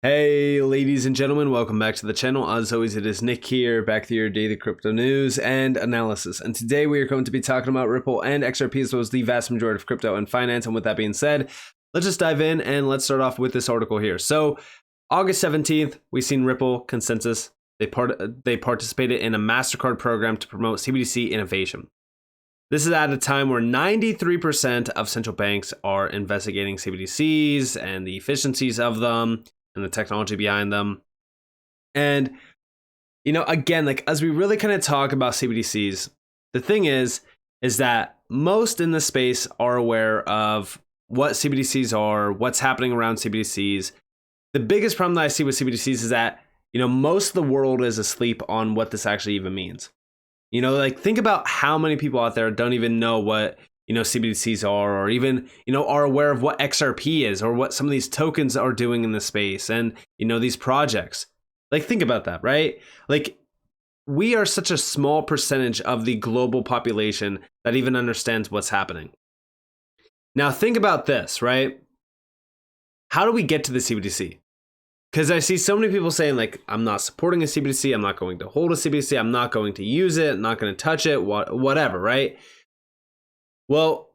Hey, ladies and gentlemen, welcome back to the channel. As always, it is Nick here, back to your daily crypto news and analysis. And today we are going to be talking about Ripple and XRP, as well as the vast majority of crypto and finance. And with that being said, let's just dive in and let's start off with this article here. So August 17th, we've seen Ripple consensus. They participated in a MasterCard program to promote CBDC innovation. This is at a time where 93% of central banks are investigating CBDCs and the efficiencies of them and the technology behind them. And, again, like as we really kind of talk about CBDCs, the thing is that most in the space are aware of what CBDCs are, what's happening around CBDCs. The biggest problem that I see with CBDCs is that, most of the world is asleep on what this actually even means. Think about how many people out there don't even know what, CBDCs are, or even, are aware of what XRP is, or what some of these tokens are doing in the space and, these projects. Think about that, right? We are such a small percentage of the global population that even understands what's happening. Now, think about this, right? How do we get to the CBDC? Because I see so many people saying, I'm not supporting a CBDC, I'm not going to hold a CBDC, I'm not going to use it, I'm not going to touch it, whatever, right? Well,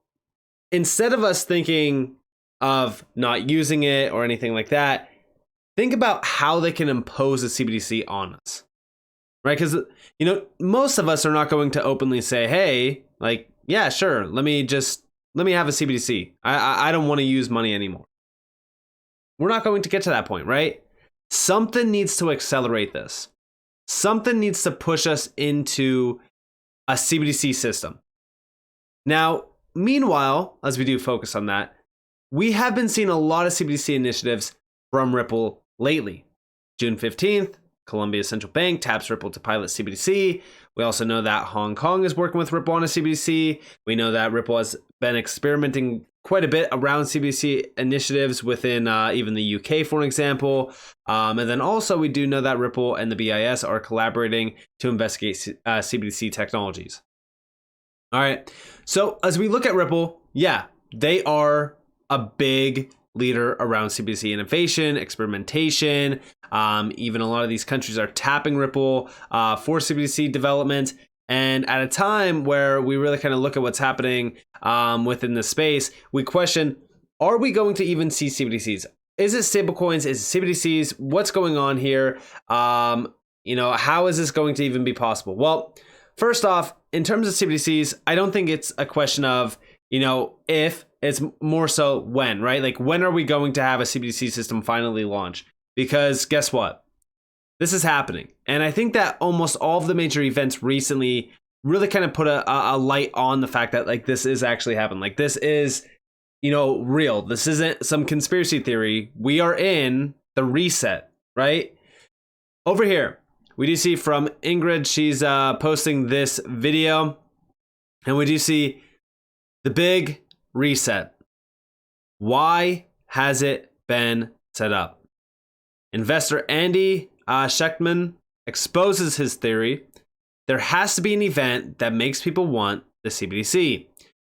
instead of us thinking of not using it or anything like that, think about how they can impose a CBDC on us, right? Because, most of us are not going to openly say, hey, yeah, sure, let me have a CBDC. I don't want to use money anymore. We're not going to get to that point, right? Something needs to accelerate this. Something needs to push us into a CBDC system. Now, meanwhile, as we do focus on that, we have been seeing a lot of CBDC initiatives from Ripple lately. June 15th, Colombia's central bank taps Ripple to pilot CBDC. We also know that Hong Kong is working with Ripple on a CBDC. We know that Ripple has been experimenting quite a bit around CBDC initiatives within even the UK, for an example. And then also we do know that Ripple and the BIS are collaborating to investigate CBDC technologies. All right. So as we look at Ripple, yeah, they are a big leader around CBDC innovation, experimentation. Even a lot of these countries are tapping Ripple for CBDC development. And at a time where we really kind of look at what's happening within the space, we question, are we going to even see CBDCs? Is it stablecoins? Is it CBDCs? What's going on here? How is this going to even be possible? Well, first off, in terms of CBDCs, I don't think it's a question of, if, it's more so when, right? When are we going to have a CBDC system finally launch? Because guess what? This is happening. And I think that almost all of the major events recently really kind of put a light on the fact that this is actually happening. This is, real. This isn't some conspiracy theory. We are in the reset, right? Over here, we do see from Ingrid, she's posting this video, and we do see the big reset. Why has it been set up? Investor Andy Schechtman exposes his theory. There has to be an event that makes people want the CBDC.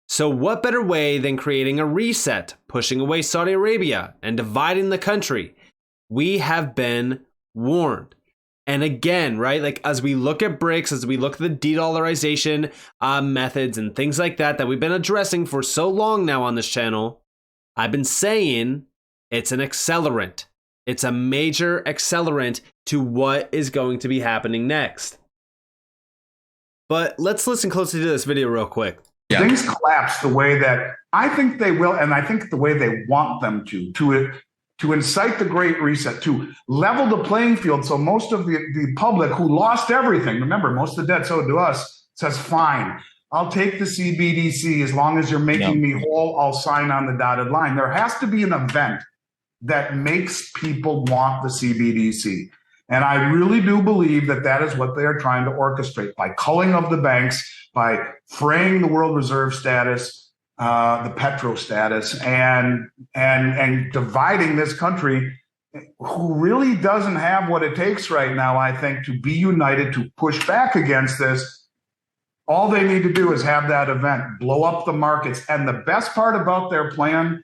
So what better way than creating a reset, pushing away Saudi Arabia and dividing the country? We have been warned. And again, right, as we look at Brics, as we look at the de-dollarization methods and things like that we've been addressing for so long now on this channel, I've been saying it's an accelerant. It's a major accelerant to what is going to be happening next. But let's listen closely to this video real quick. Yeah. Things collapse the way that I think they will, and I think the way they want them to incite the Great Reset, to level the playing field so most of the public who lost everything, remember, most of the debt owed to us, says, fine, I'll take the CBDC as long as you're making me whole, I'll sign on the dotted line. There has to be an event that makes people want the CBDC. And I really do believe that that is what they are trying to orchestrate by culling of the banks, by fraying the world reserve status, the petro status, and dividing this country, who really doesn't have what it takes right now, I think, to be united, to push back against this. All they need to do is have that event, blow up the markets. And the best part about their plan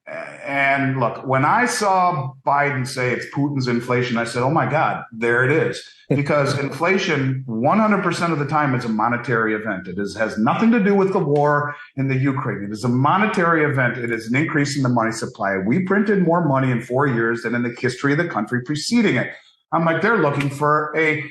And look, when I saw Biden say it's Putin's inflation, I said, oh my God, there it is. Because inflation 100% of the time is a monetary event. Has nothing to do with the war in the Ukraine. It is a monetary event. It is an increase in the money supply. We printed more money in 4 years than in the history of the country preceding it. I'm like, they're looking for a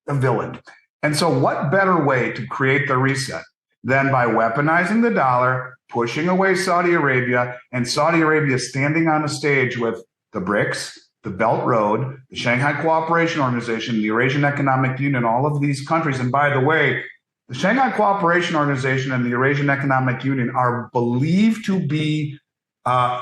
villain. And so what better way to create the reset than by weaponizing the dollar, pushing away Saudi Arabia, and Saudi Arabia standing on a stage with the Brics, the Belt Road, the Shanghai Cooperation Organization, the Eurasian Economic Union, all of these countries. And by the way, the Shanghai Cooperation Organization and the Eurasian Economic Union are believed to be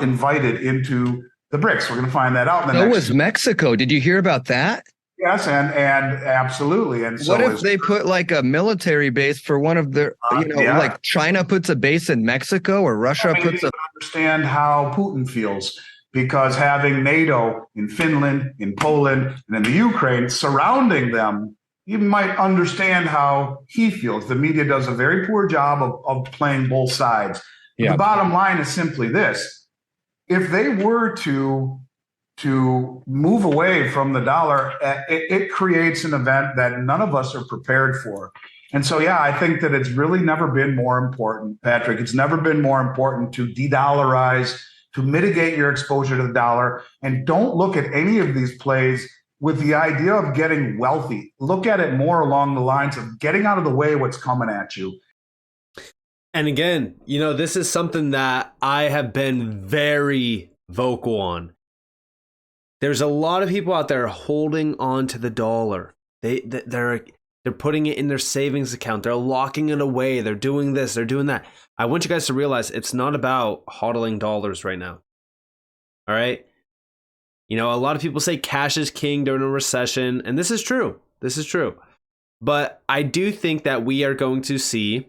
invited into the Brics. We're going to find that out in the So next. was Mexico. Did you hear about that? Yes, and absolutely. And so what if they put like a military base for one of their, like China puts a base in Mexico or Russia puts a. Understand how Putin feels, because having NATO in Finland, in Poland, and in the Ukraine surrounding them, you might understand how he feels. The media does a very poor job of playing both sides. Yeah. The bottom line is simply this: if they were to move away from the dollar, it creates an event that none of us are prepared for. And so, yeah, I think that it's really never been more important, Patrick. It's never been more important to de-dollarize, to mitigate your exposure to the dollar. And don't look at any of these plays with the idea of getting wealthy. Look at it more along the lines of getting out of the way what's coming at you. And again, this is something that I have been very vocal on. There's a lot of people out there holding on to the dollar. They're putting it in their savings account. They're locking it away. They're doing this. They're doing that. I want you guys to realize it's not about hodling dollars right now. All right. A lot of people say cash is king during a recession, and this is true. This is true. But I do think that we are going to see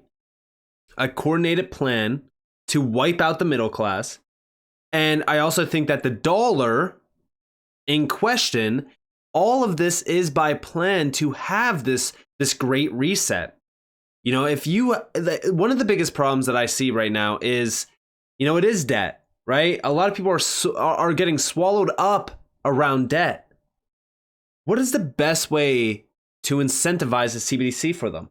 a coordinated plan to wipe out the middle class. And I also think that the dollar in question, all of this is by plan to have this great reset. One of the biggest problems that I see right now is, it is debt, right? A lot of people are getting swallowed up around debt. What is the best way to incentivize the CBDC for them?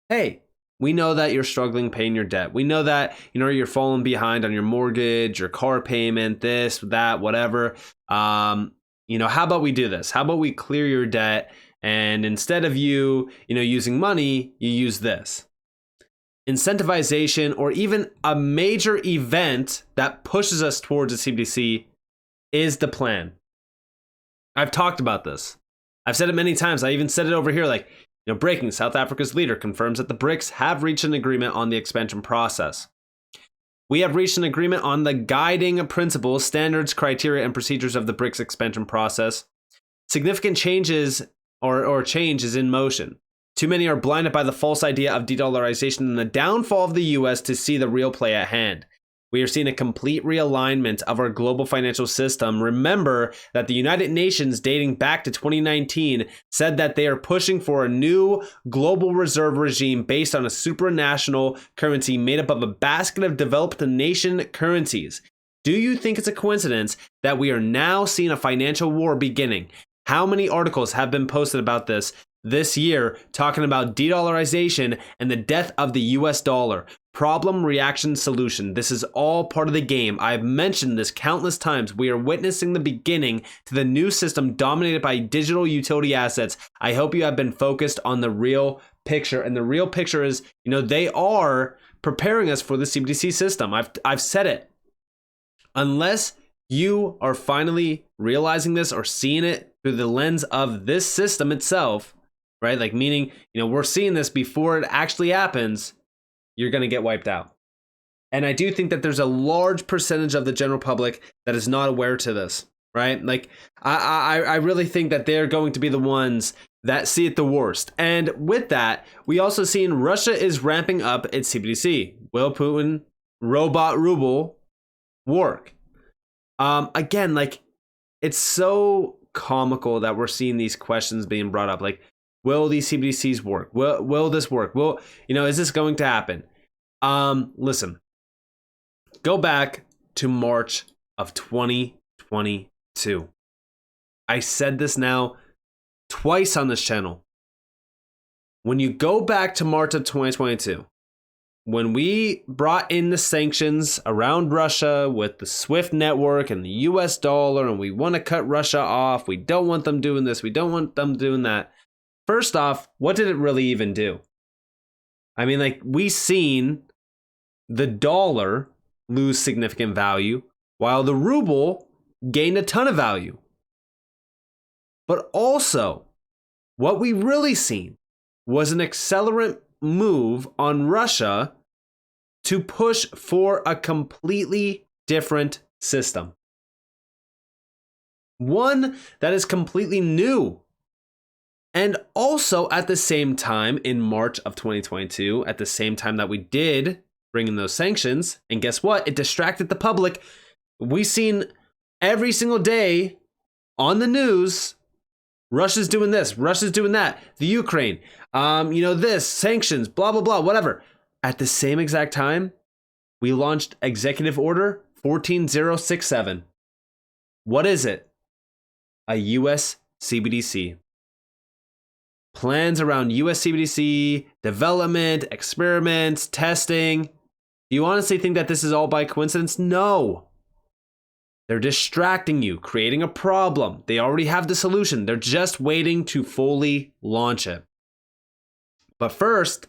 Hey, we know that you're struggling paying your debt. We know that, you're falling behind on your mortgage, your car payment, this, that, whatever. How about we do this? How about we clear your debt, and instead of you using money, you use this. Incentivization, or even a major event that pushes us towards a CBDC, is the plan. I've talked about this. I've said it many times. I even said it over here, breaking: South Africa's leader confirms that the Brics have reached an agreement on the expansion process. We have reached an agreement on the guiding principles, standards, criteria, and procedures of the Brics expansion process. Significant changes or change is in motion. Too many are blinded by the false idea of de-dollarization and the downfall of the US to see the real play at hand. We are seeing a complete realignment of our global financial system. Remember that the United Nations, dating back to 2019, said that they are pushing for a new global reserve regime based on a supranational currency made up of a basket of developed nation currencies. Do you think it's a coincidence that we are now seeing a financial war beginning? How many articles have been posted about this year, talking about de-dollarization and the death of the US dollar? Problem, reaction, solution. This is all part of the game. I've mentioned this countless times. We are witnessing the beginning to the new system dominated by digital utility assets. I hope you have been focused on the real picture. And the real picture is, they are preparing us for the CBDC system. I've said it. Unless you are finally realizing this or seeing it through the lens of this system itself, right? Meaning, we're seeing this before it actually happens, you're going to get wiped out. And I do think that there's a large percentage of the general public that is not aware to this, right? I really think that they're going to be the ones that see it the worst. And with that, we also seen Russia is ramping up its CBDC. Will Putin robot ruble work? Again, it's so comical that we're seeing these questions being brought up. Will these CBDCs work? Will this work? Is this going to happen? Listen, go back to March of 2022. I said this now twice on this channel. When you go back to March of 2022, when we brought in the sanctions around Russia with the SWIFT network and the US dollar, and we want to cut Russia off, we don't want them doing this, we don't want them doing that. First off, what did it really even do? I mean, like, we seen the dollar lose significant value while the ruble gained a ton of value. But also, what we really seen was an accelerant move on Russia to push for a completely different system. One that is completely new. And also at the same time, in March of 2022, at the same time that we did bring in those sanctions, and guess what? It distracted the public. We seen every single day on the news, Russia's doing this, Russia's doing that, the Ukraine, this, sanctions, blah, blah, blah, whatever. At the same exact time, we launched Executive Order 14067. What is it? A US CBDC. Plans around US CBDC, development, experiments, testing. Do you honestly think that this is all by coincidence? No. They're distracting you, creating a problem. They already have the solution. They're just waiting to fully launch it. But first,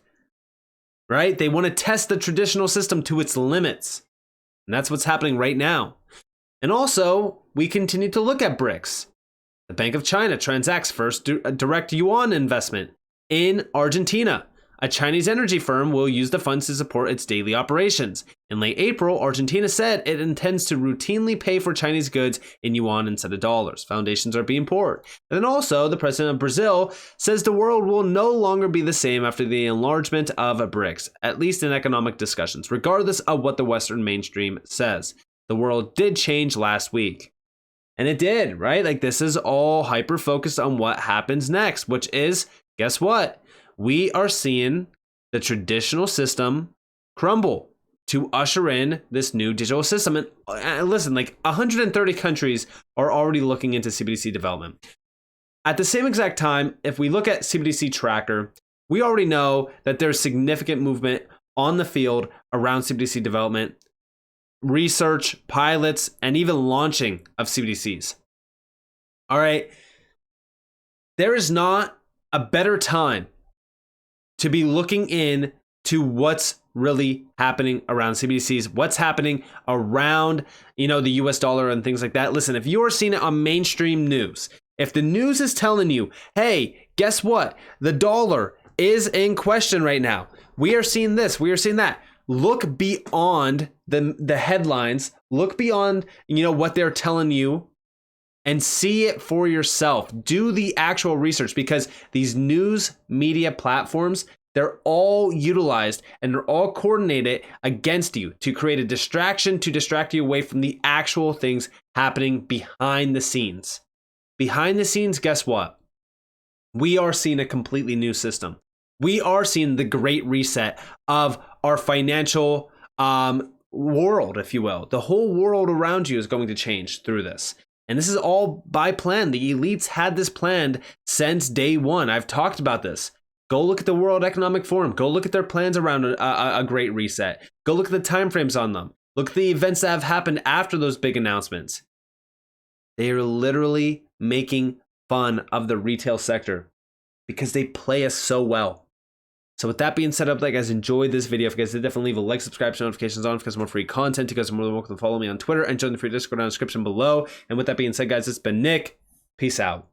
right, they want to test the traditional system to its limits. And that's what's happening right now. And also, we continue to look at Brics. The Bank of China transacts first direct yuan investment in Argentina. A Chinese energy firm will use the funds to support its daily operations. In late April, Argentina said it intends to routinely pay for Chinese goods in yuan instead of dollars. Foundations are being poured. And then also, the president of Brazil says the world will no longer be the same after the enlargement of Brics, at least in economic discussions, regardless of what the Western mainstream says. The world did change last week. And it did, right? Like, this is all hyper-focused on what happens next, which is, guess what? We are seeing the traditional system crumble to usher in this new digital system. And listen, like 130 countries are already looking into CBDC development. At the same exact time, if we look at CBDC Tracker, we already know that there's significant movement on the field around CBDC development, research, pilots, and even launching of CBDCs. All right. There is not a better time to be looking in to what's really happening around CBDCs, what's happening around, the US dollar and things like that. Listen, if you're seeing it on mainstream news, if the news is telling you, hey, guess what? The dollar is in question right now. We are seeing this, we are seeing that. Look beyond the headlines, look beyond, what they're telling you, and see it for yourself. Do the actual research, because these news media platforms, they're all utilized and they're all coordinated against you to create a distraction, to distract you away from the actual things happening behind the scenes. Behind the scenes, guess what? We are seeing a completely new system. We are seeing the great reset of our financial world, if you will. The whole world around you is going to change through this. And this is all by plan. The elites had this planned since day one. I've talked about this. Go look at the World Economic Forum. Go look at their plans around a great reset. Go look at the timeframes on them. Look at the events that have happened after those big announcements. They are literally making fun of the retail sector because they play us so well. So with that being said, I hope you guys enjoyed this video. If you guys did, definitely leave a like, subscribe, turn notifications on for more free content. You guys are more than welcome to follow me on Twitter and join the free Discord down in the description below. And with that being said, guys, it's been Nick. Peace out.